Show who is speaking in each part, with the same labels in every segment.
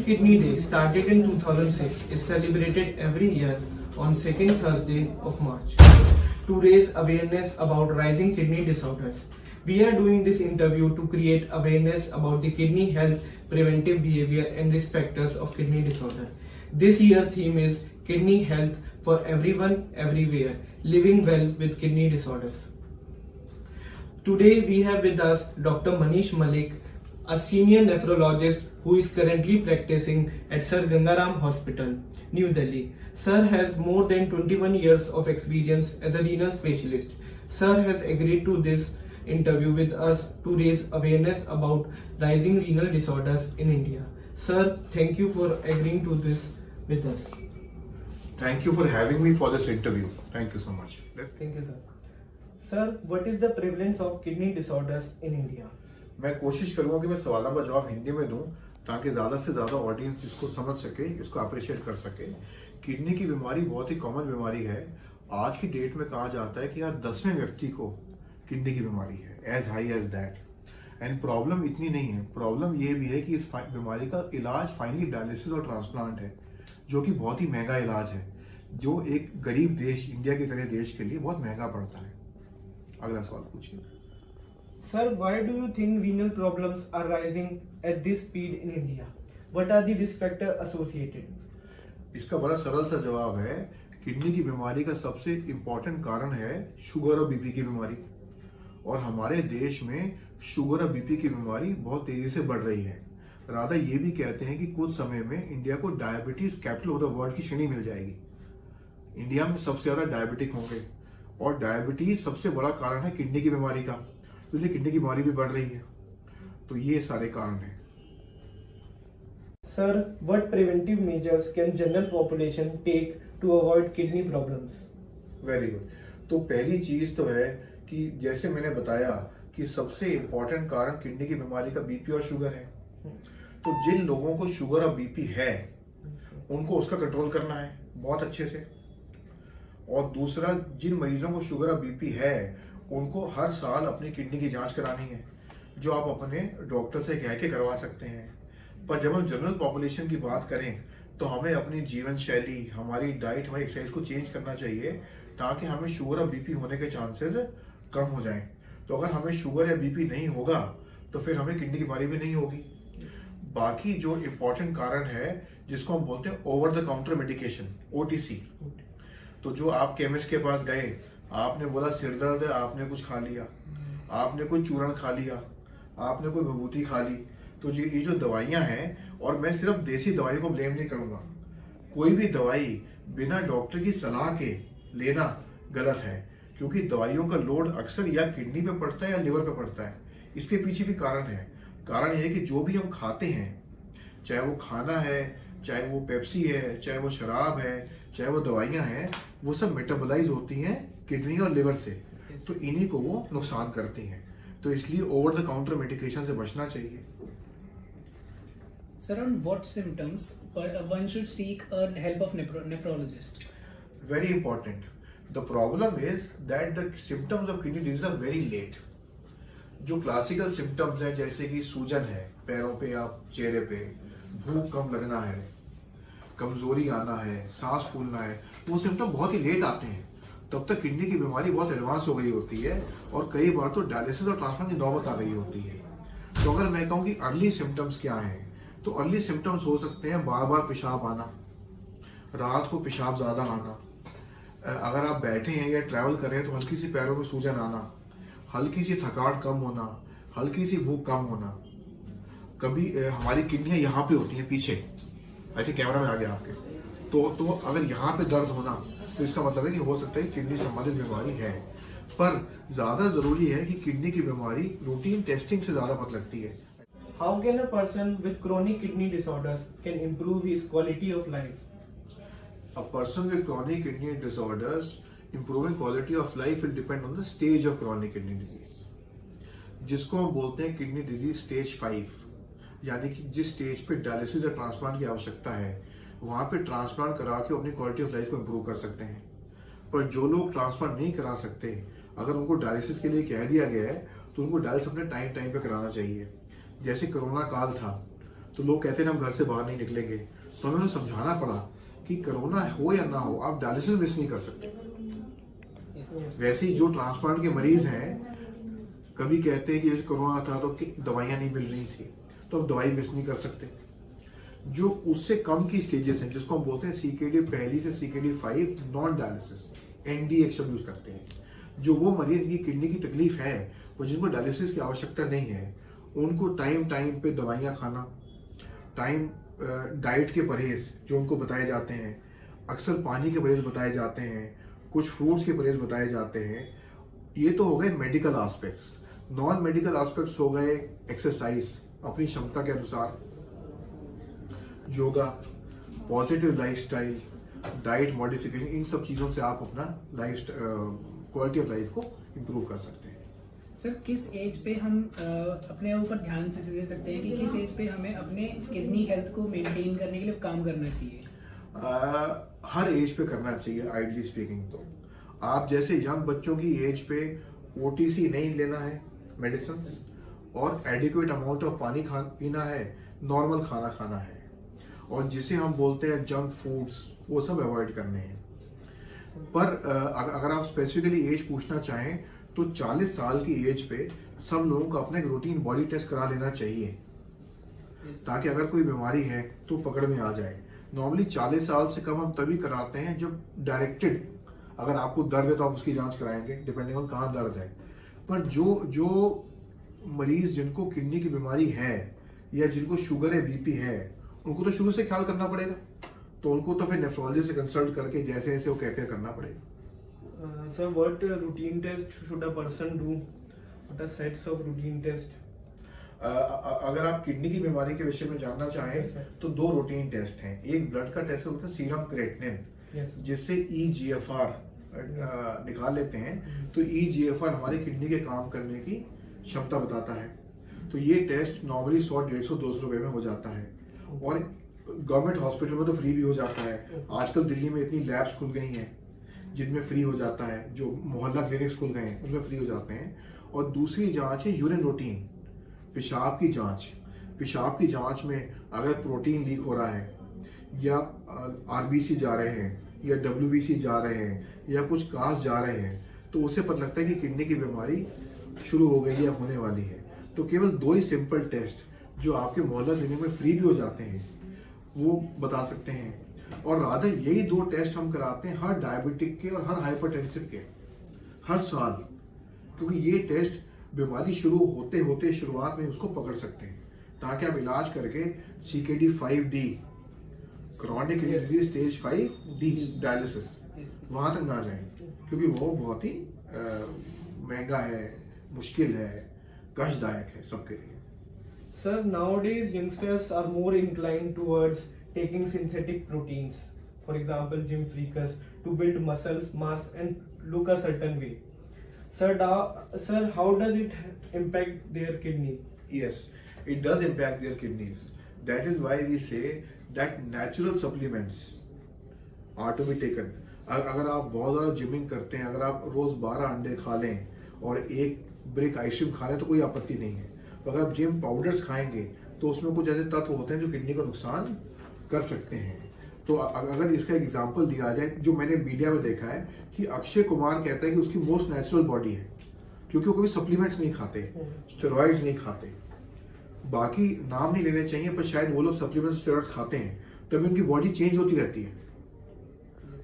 Speaker 1: Kidney Day, started in 2006, is celebrated every year on second Thursday of March to raise awareness about rising kidney disorders. We are doing this interview to create awareness about the kidney health, preventive behavior and risk factors of kidney disorder. This year theme is Kidney Health for Everyone, Everywhere, Living Well with Kidney Disorders. Today we have with us Dr. Manish Malik, a senior nephrologist who is currently practicing at Sir Gangaram Hospital, New Delhi. Sir has more than 21 years of experience as a renal specialist. Sir has agreed to this interview with us to raise awareness about rising renal disorders in India. Sir, thank you for agreeing to this with us.
Speaker 2: Thank you for having me for this interview. Thank you so much.
Speaker 1: Thank you, sir. Sir, what is the prevalence of kidney disorders in India?
Speaker 2: मैं कोशिश करूंगा कि मैं सवालों का जवाब हिंदी में दूं ताकि ज्यादा से ज्यादा ऑडियंस इसको समझ सके, इसको अप्रिशिएट कर सके। किडनी की बीमारी बहुत ही कॉमन बीमारी है। आज की डेट में कहा जाता है कि हर 10वें व्यक्ति को किडनी की बीमारी है, as high as that. And problem इतनी नहीं है, प्रॉब्लम ये भी है कि इस बीमारी का इलाज फाइनली डायलिसिस और ट्रांसप्लांट है, जो कि बहुत ही महंगा इलाज है, जो एक गरीब देश इंडिया के तरह देश के लिए बहुत महंगा पड़ता है। अगला सवाल पूछिए।
Speaker 1: Sir, why do you think renal problems are rising at this speed in India? What are the risk factors associated?
Speaker 2: इसका बड़ा सरल सा जवाब है, किडनी की बीमारी का सबसे इम्पोर्टेंट कारण है शुगर और बीपी की बीमारी। और हमारे देश में शुगर और बीपी की बीमारी बहुत तेजी से बढ़ रही है। राधा ये भी कहते हैं कि कुछ समय में इंडिया को diabetes capital of the world की श्रेणी मिल जाएगी। इंडिया में सबसे ज्यादा डायबिटिक होंगे और डायबिटीज सबसे बड़ा कारण है किडनी की बीमारी का, तो इसलिए किडनी की बीमारी भी बढ़ रही है। तो ये सारे कारण हैं।
Speaker 1: Sir, what preventive measures can general population take to avoid kidney problems?
Speaker 2: Very good. तो पहली चीज तो है कि जैसे मैंने बताया कि सबसे इम्पोर्टेंट कारण किडनी की बीमारी का बीपी और शुगर है। तो जिन लोगों को शुगर और बीपी है उनको उसका कंट्रोल करना है बहुत अच्छे से। और दूसरा, जिन मरीजों को शुगर और बीपी है उनको हर साल अपनी किडनी की जांच करानी है, जो आप अपने डॉक्टर से कह के करवा सकते हैं। पर जब हम जनरल पॉपुलेशन की बात करें तो हमें अपनी जीवन शैली, हमारी डाइट, हमारी एक्सरसाइज को चेंज करना चाहिए ताकि हमें शुगर और बीपी होने के चांसेस कम हो जाएं। तो अगर हमें शुगर या बीपी नहीं होगा तो फिर हमें किडनी की बीमारी भी नहीं होगी। बाकी जो इम्पोर्टेंट कारण है जिसको हम बोलते हैं over the counter medication, OTC। तो जो आप केमिस्ट के पास गए, आपने बोला सिर दर्द है, आपने कुछ खा लिया, आपने कोई चूर्ण खा लिया, आपने कोई विभूति खा ली, तो ये जो दवाइयां हैं, और मैं सिर्फ देसी दवाई को ब्लेम नहीं करूंगा, कोई भी दवाई बिना डॉक्टर की सलाह के लेना गलत है, क्योंकि दवाइयों का लोड अक्सर या किडनी पे पड़ता है या लिवर पे पड़ता है। इसके पीछे भी कारण है। कारण यह है कि जो भी हम खाते हैं, चाहे वो खाना है, चाहे वो पेप्सी है, चाहे वो शराब है, चाहे वो दवाइयां हैं, वो सब मेटाबोलाइज होती हैं किडनी और लिवर से, तो इन्हीं को वो नुकसान करती हैं। तो इसलिए ओवर द काउंटर मेडिकेशन से बचना चाहिए।
Speaker 3: Sir, on what symptoms one should seek a help of nephrologist?
Speaker 2: Very important. The problem is that the symptoms of kidney disease are very late. जो क्लासिकल सिम्टम्स हैं जैसे कि सूजन है पैरों पे या चेहरे पे, भूख कम लगना है, कमजोरी आना है, सांस फूलना है, वो सिम्टम बहुत ही लेट आते हैं। तब तक किडनी की बीमारी बहुत एडवांस हो गई होती है और कई बार तो डायलिसिस और ट्रांसप्लांट की नौबत आ गई होती है। तो अगर मैं कहूँ कि अर्ली सिम्टम्स क्या हैं, तो अर्ली सिम्टम्स हो सकते हैं बार बार पेशाब आना, रात को पेशाब ज्यादा आना, अगर आप बैठे हैं या ट्रैवल कर रहे हैं तो हल्की सी पैरों में सूजन आना, हल्की सी थकावट कम होना, हल्की सी भूख कम होना। कभी हमारी किडनियां यहाँ पे होती हैं पीछे, ऐसे कैमरा में आ गया आपके, तो अगर यहाँ पे दर्द होना तो इसका मतलब है कि हो सकता है किडनी संबंधित बीमारी है। पर ज्यादा जरूरी है कि किडनी की बीमारी रूटीन टेस्टिंग से ज्यादा पता लगती है।
Speaker 1: How can a person with chronic kidney disorders can improve his quality of life?
Speaker 2: A person with chronic kidney disorders, improving quality of life will depend on the stage of chronic kidney disease, जिसको हम बोलते हैं kidney disease stage 5, यानी कि जिस stage पे dialysis या transplant की आवश्यकता है वहां पे ट्रांसप्लांट करा के अपनी क्वालिटी ऑफ लाइफ को इम्प्रूव कर सकते हैं। पर जो लोग ट्रांसप्लांट नहीं करा सकते, अगर उनको डायलिसिस के लिए कह दिया गया है तो उनको डायलिसिस अपने टाइम पे कराना चाहिए। जैसे कोरोना काल था तो लोग कहते हैं हम घर से बाहर नहीं निकलेंगे, तो हमें उन्हें समझाना पड़ा कि कोरोना हो या ना हो आप डायलिसिस मिस नहीं कर सकते। वैसे ही जो ट्रांसप्लांट के मरीज हैं, कभी कहते हैं कि जैसे कोरोना था तो दवाइयां नहीं मिल रही थी, तो अब दवाई मिस नहीं कर सकते। जो उससे कम की स्टेजेस हैं, जिसको हम बोलते हैं CKD पहली से CKD 5 नॉन डायलिसिस, NDA शब्द यूज करते हैं, जो वो मरीज की किडनी की तकलीफ है और जिनको डायलिसिस की आवश्यकता नहीं है, उनको टाइम पे दवाइयां खाना, टाइम डाइट के परहेज जो उनको बताए जाते हैं, अक्सर पानी के परहेज बताए जाते हैं, कुछ फ्रूट्स के परहेज बताए जाते हैं। ये तो हो गए medical aspects. Non medical aspects हो गए एक्सरसाइज अपनी क्षमता के अनुसार, yoga, positive lifestyle, diet modification, इन सब चीजों से आप अपना लाइफ क्वालिटी ऑफ लाइफ को इंप्रूव कर सकते हैं।
Speaker 3: सर, किस एज पे हम अपने ऊपर ध्यान दे सकते हैं कि किस एज पे हमें अपने किडनी हेल्थ को मेंटेन करने के लिए काम करना चाहिए?
Speaker 2: हर एज पे करना चाहिए आइडली स्पीकिंग। तो आप जैसे यंग बच्चों की एज पे OTC नहीं लेना है मेडिसिन, और एडिक्वेट अमाउंट ऑफ पानी पीना है, नॉर्मल खाना खाना है, और जिसे हम बोलते हैं जंक फूड्स वो सब अवॉइड करने हैं। पर अगर आप स्पेसिफिकली एज पूछना चाहें तो 40 साल की एज पे सब लोगों को अपना एक रूटीन बॉडी टेस्ट करा लेना चाहिए, ताकि अगर कोई बीमारी है तो पकड़ में आ जाए। नॉर्मली 40 साल से कम हम तभी कराते हैं जब डायरेक्टेड, अगर आपको दर्द है तो आप उसकी जांच कराएंगे, डिपेंडिंग ऑन कहाँ दर्द है। पर जो मरीज जिनको किडनी की बीमारी है या जिनको शुगर है, BP है, उनको तो शुरू से ख्याल करना पड़ेगा, तो उनको तो फिर नेफ्रोलॉजिस्ट से कंसल्ट करके जैसे जैसे वो कहते हैं करना पड़ेगा।
Speaker 1: Sir, what routine test should a person do? What are sets of routine test?
Speaker 2: अगर आप किडनी की बीमारी के विषय में जानना चाहें तो 2 रूटीन टेस्ट हैं। एक ब्लड का टेस्ट होता है सीरम क्रेटिनिन, जिससे EGFR निकाल लेते हैं, तो EGFR हमारी किडनी के काम करने की क्षमता बताता है। तो ये टेस्ट नॉर्मली 100, 150, 200 रुपए में हो जाता है, और गवर्नमेंट हॉस्पिटल में तो फ्री भी हो जाता है। आजकल दिल्ली में इतनी लैब्स खुल गई हैं जिनमें फ्री हो जाता है, जो मोहल्ला क्लिनिक्स खुल गए हैं उनमें फ्री हो जाते हैं। और दूसरी जांच है यूरिन रूटीन, पेशाब की जांच। पेशाब की जांच में अगर प्रोटीन लीक हो रहा है, या RBC जा रहे हैं, या WBC जा रहे हैं, या कुछ कास जा रहे हैं, तो उससे पता लगता है कि किडनी की बीमारी शुरू हो गई या होने वाली है। तो केवल 2 ही सिंपल टेस्ट जो आपके मोहल्ला क्लिनिक में फ्री भी हो जाते हैं, वो बता सकते हैं। और रादर यही 2 टेस्ट हम कराते हैं हर डायबिटिक के और हर हाइपरटेंसिव के हर साल, क्योंकि ये टेस्ट बीमारी शुरू होते होते शुरुआत में उसको पकड़ सकते हैं, ताकि आप इलाज करके CKD 5D chronic kidney disease stage 5D dialysis वहां तक ना जाए, क्योंकि वो बहुत ही महंगा है, मुश्किल है, कष्टदायक है सबके लिए।
Speaker 1: Sir, nowadays youngsters are more inclined towards taking synthetic proteins, for example gym freakers, to build muscles mass and look a certain way. Sir, how does it impact their kidney?
Speaker 2: Yes, it does impact their kidneys. That is why we say that natural supplements are to be taken. अगर आप बहुत ज़्यादा gymming करते हैं, अगर आप रोज 12 अंडे खा लें और 1 ब्रिक आइसक्रीम खा लें तो कोई आपत्ति नहीं है। अगर आप जिम पाउडर्स खाएंगे तो उसमें कुछ ऐसे तत्व होते हैं जो किडनी को नुकसान कर सकते हैं। तो अगर इसका एग्जांपल दिया जाए, जो मैंने मीडिया में देखा है कि अक्षय कुमार कहता है कि उसकी मोस्ट नेचुरल बॉडी है, क्योंकि वो कभी सप्लीमेंट्स नहीं खाते, स्टेरॉइड्स नहीं खाते। बाकी नाम नहीं लेने चाहिए, पर शायद वो लोग सप्लीमेंट्स स्टेरॉइड्स खाते हैं, तभी उनकी बॉडी चेंज होती रहती है।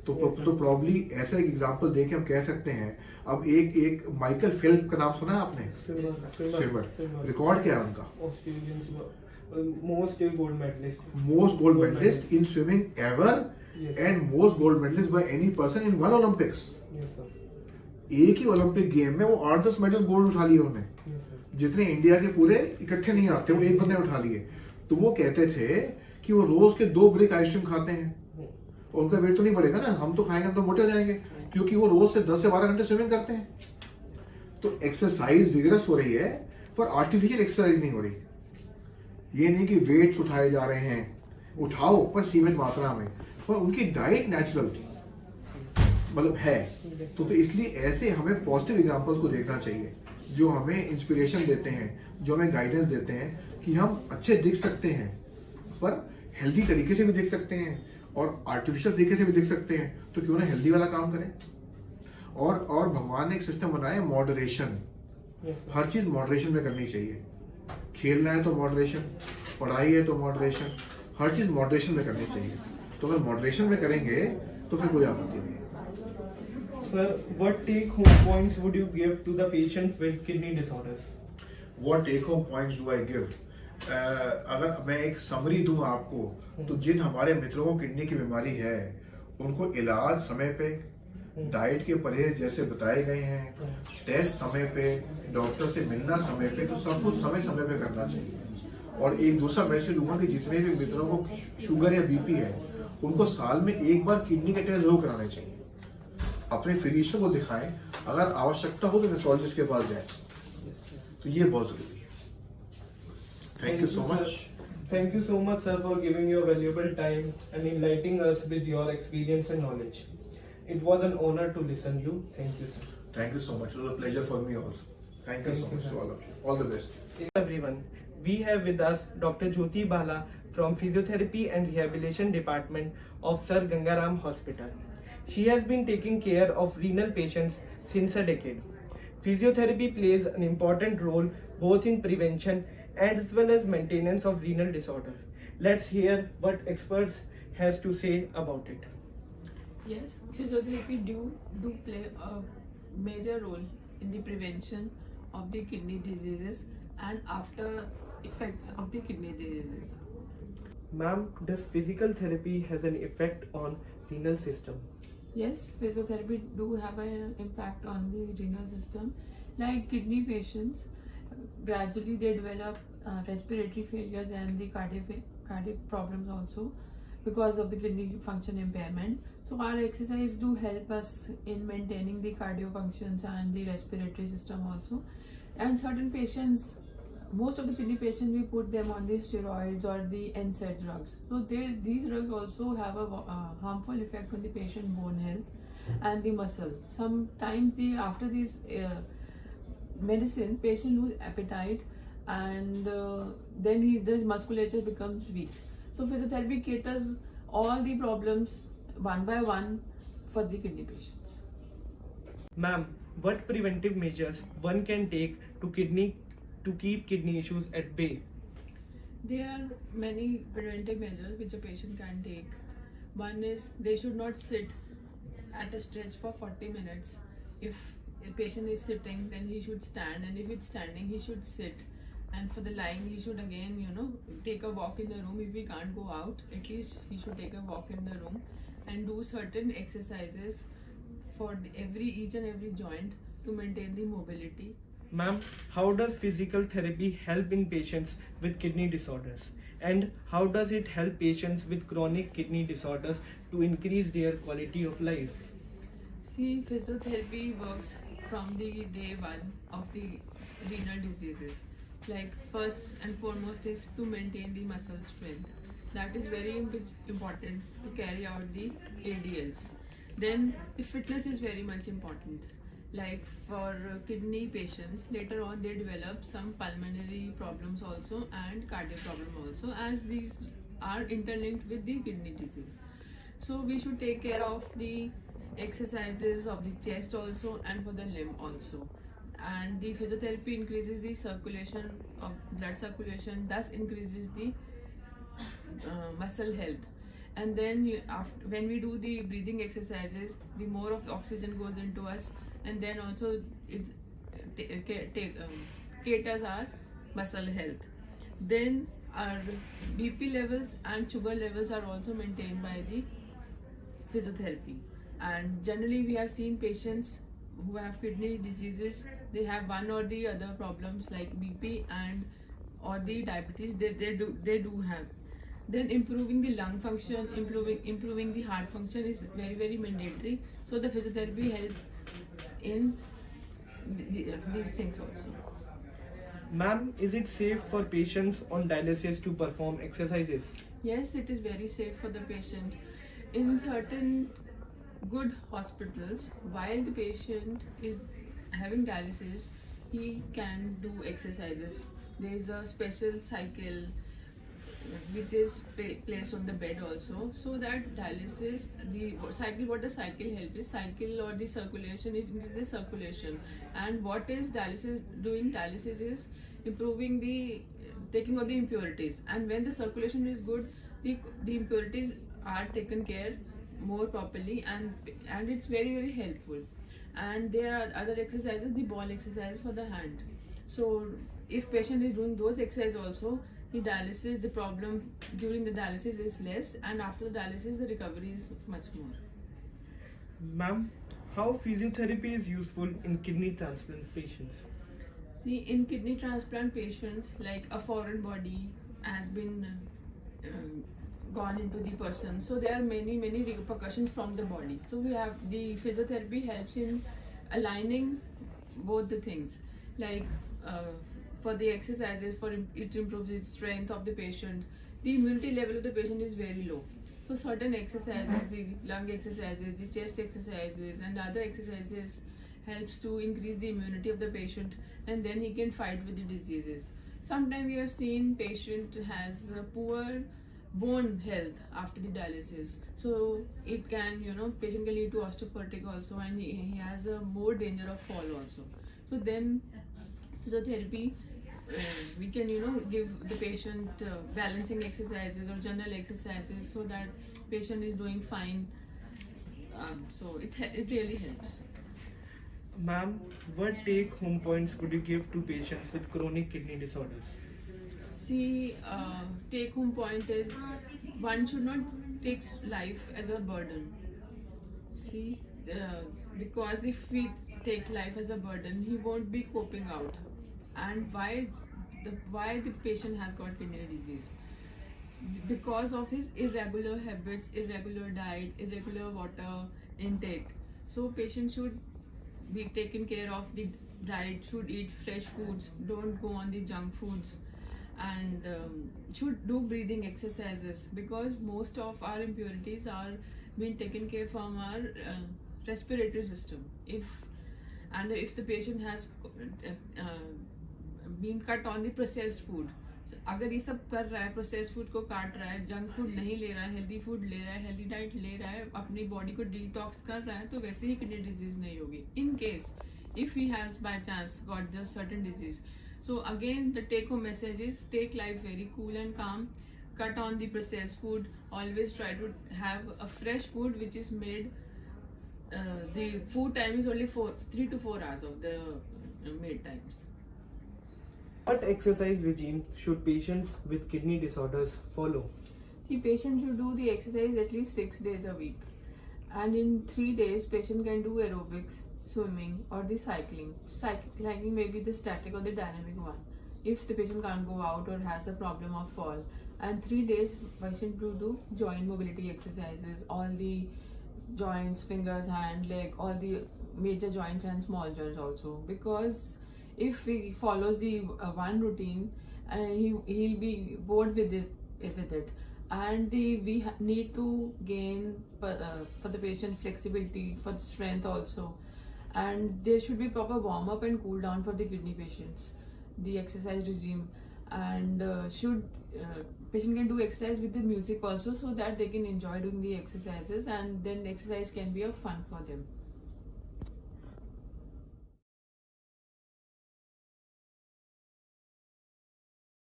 Speaker 2: तो प्रॉब्ली ऐसा एक एग्जांपल देके हम कह सकते हैं। अब एक माइकल फेल्प का नाम सुना है आपने? स्विमर। रिकॉर्ड क्या है उनका?
Speaker 1: Most
Speaker 2: gold medalist in swimming ever, and most gold medalist by any person in 1 Olympics. एक ही ओलंपिक गेम में वो 8-10 मेडल गोल्ड उठा लिए उन्होंने, जितने इंडिया के पूरे इकट्ठे नहीं आते, वो एक बंदे उठा लिए। तो वो कहते थे कि वो रोज के 2 ब्रिक आइसक्रीम खाते हैं, उनका वेट तो नहीं बढ़ेगा ना, हम तो खाएंगे तो मोटे हो जाएंगे, क्योंकि वो रोज से 10 से 12 घंटे स्विमिंग करते हैं। तो एक्सरसाइज विगरस हो रही है, पर आर्टिफिशियल एक्सरसाइज नहीं हो रही। ये नहीं कि वेट्स उठाए जा रहे हैं, उठाओ पर सीमित मात्रा में, पर उनकी डाइट नेचुरल मतलब है। तो इसलिए ऐसे हमें पॉजिटिव एग्जांपल्स को देखना चाहिए, जो हमें इंस्पिरेशन देते हैं, जो हमें गाइडेंस देते हैं कि हम अच्छे दिख सकते हैं पर हेल्दी तरीके से भी देख सकते हैं और आर्टिफिशियल तरीके से भी देख सकते हैं, तो क्यों ना हेल्दी वाला काम करें। और भगवान ने एक सिस्टम बनाया है मॉडरेशन, हर चीज मॉडरेशन में करनी चाहिए। खेलना है तो मॉडरेशन, पढ़ाई है तो मॉडरेशन, हर चीज मॉडरेशन में करनी चाहिए। तो अगर मॉडरेशन में करेंगे तो फिर कोई आपत्ति नहीं है।
Speaker 1: Sir, what take-home points would you give to the patients with kidney disorders?
Speaker 2: What take home points do I give? अगर मैं एक समरी दूं आपको, तो जिन हमारे मित्रों को किडनी की बीमारी है उनको इलाज समय पे, डाइट के परहेज जैसे बताए गए हैं, टेस्ट समय पे, डॉक्टर से मिलना समय पे, तो सब कुछ समय समय पे करना चाहिए। और एक दूसरा मैसेज दूंगा कि जितने भी मित्रों को शुगर या बीपी है उनको साल में एक बार किडनी के टेस्ट जरूर कराने चाहिए। अपने फिजिशियन को दिखाएं, अगर आवश्यकता हो तो नेफ्रोलॉजिस्ट के पास जाएं। तो ये बहुत जरूरी है। Thank you so much.
Speaker 1: Thank you so much, sir, for giving your valuable time and enlightening us with your experience and knowledge. It was an honor to listen you. Thank you, sir.
Speaker 2: Thank you so much. It was a pleasure for me also. Thank you so much to all of you. All the best.
Speaker 1: Hey everyone, we have with us Dr. Jyoti Bala from Physiotherapy and Rehabilitation Department of Sir Gangaram Hospital. She has been taking care of renal patients since a decade. Physiotherapy plays an important role both in prevention as well as maintenance of renal disorder. Let's hear what experts has to say about it.
Speaker 4: Yes, physiotherapy do play a major role in the prevention of the kidney diseases and after effects of the kidney diseases.
Speaker 1: Ma'am, does physical therapy has an effect on renal system?
Speaker 4: Yes, physiotherapy do have an impact on the renal system. Like kidney patients, gradually they develop respiratory failures and the cardiac problems also because of the kidney function impairment. So our exercise do help us in maintaining the cardio functions and the respiratory system also. And certain patients, most of the kidney patients, we put them on the steroids or the NSAID drugs. So these drugs also have a harmful effect on the patient bone health and the muscle. Sometimes after these medicine, patient lose appetite and then the musculature becomes weak. So physiotherapy caters all the problems one by one for the kidney patients.
Speaker 1: Ma'am, what preventive measures one can take to keep kidney issues at bay?
Speaker 4: There are many preventive measures which a patient can take. One is they should not sit at a stretch for 40 minutes. If a patient is sitting, then he should stand, and if it's standing, he should sit. And for the lying, he should again, take a walk in the room. If he can't go out, at least he should take a walk in the room and do certain exercises for each and every joint to maintain the mobility.
Speaker 1: Ma'am, how does physical therapy help in patients with kidney disorders? And how does it help patients with chronic kidney disorders to increase their quality of life?
Speaker 4: See, physiotherapy works from the day one of the renal diseases. Like first and foremost is to maintain the muscle strength. That is very important to carry out the ADLs. Then the fitness is very much important. Like for kidney patients, later on they develop some pulmonary problems also and cardiac problem also, as these are interlinked with the kidney disease. So we should take care of the exercises of the chest also and for the limb also. And the physiotherapy increases the circulation of blood circulation, thus increases the muscle health. And then when we do the breathing exercises, the more of oxygen goes into us, and then also it caters our muscle health. Then our BP levels and sugar levels are also maintained by the physiotherapy. And generally we have seen patients who have kidney diseases, they have one or the other problems like BP and or the diabetes they do have. Then improving the lung function, improving the heart function is very, very mandatory. So the physiotherapy helps in these things also.
Speaker 1: Ma'am, is it safe for patients on dialysis to perform exercises?
Speaker 4: Yes, it is very safe for the patient. In certain good hospitals, while the patient is having dialysis, he can do exercises. There is a special cycle which is placed on the bed also, so that dialysis, the cycle, what the cycle helps is cycle or the circulation is increase the circulation. And what is dialysis doing? Dialysis is improving the taking of the impurities, and when the circulation is good, the impurities are taken care more properly, and it's very very helpful. And there are other exercises, the ball exercise for the hand. So if patient is doing those exercises also, the dialysis, the problem during the dialysis is less, and after the dialysis the recovery is much more.
Speaker 1: Ma'am, how physiotherapy is useful in kidney transplant patients?
Speaker 4: See, in kidney transplant patients, like a foreign body has been gone into the person, so there are many repercussions from the body. So we have the physiotherapy helps in aligning both the things, like for the exercises, for it improves the strength of the patient. The immunity level of the patient is very low, so certain exercises, the lung exercises, the chest exercises and other exercises helps to increase the immunity of the patient, and then he can fight with the diseases. Sometimes we have seen patient has poor bone health after the dialysis, so it can, patient can lead to osteoporotic also, and he has a more danger of fall also. So then physiotherapy, we can give the patient balancing exercises or general exercises, so that patient is doing fine. So it really helps.
Speaker 1: Ma'am, what take-home points would you give to patients with chronic kidney disorders?
Speaker 4: See, take-home point is one should not take life as a burden. See, because if we take life as a burden, he won't be coping out. And why the patient has got kidney disease? Because of his irregular habits, irregular diet, irregular water intake. So patient should be taken care of the diet, should eat fresh foods, don't go on the junk foods, and should do breathing exercises, because most of our impurities are being taken care from our respiratory system. If the patient has been cut on the processed food, अगर ये सब कर रहा है, process food को काट रहा है, जंक फूड नहीं ले रहा है, हेल्दी फूड ले रहा है, हेल्दी डाइट ले रहा है, अपनी बॉडी को डिटॉक्स कर रहा है, तो वैसे ही किडनी डिजीज नहीं होगी. In case if he has by chance got the certain disease. So again, the take home message is take life very cool and calm, cut on the processed food, always try to have a fresh food which is made, the food time is only 3 to 4 hours of the made times.
Speaker 1: What exercise regime should patients with kidney disorders follow?
Speaker 4: See, patient should do the exercise at least 6 days a week, and in 3 days patient can do aerobics, swimming or the cycling. Cycling may be the static or the dynamic one if the patient can't go out or has a problem of fall. And 3 days patient to do joint mobility exercises, all the joints, fingers, hand, leg, all the major joints and small joints also, because if he follows the one routine, he'll be bored with it. And we need to gain for the patient flexibility, for the strength also, and there should be proper warm up and cool down for the kidney patients, the exercise regime. And patient can do exercise with the music also, so that they can enjoy doing the exercises, and then exercise can be a fun for them.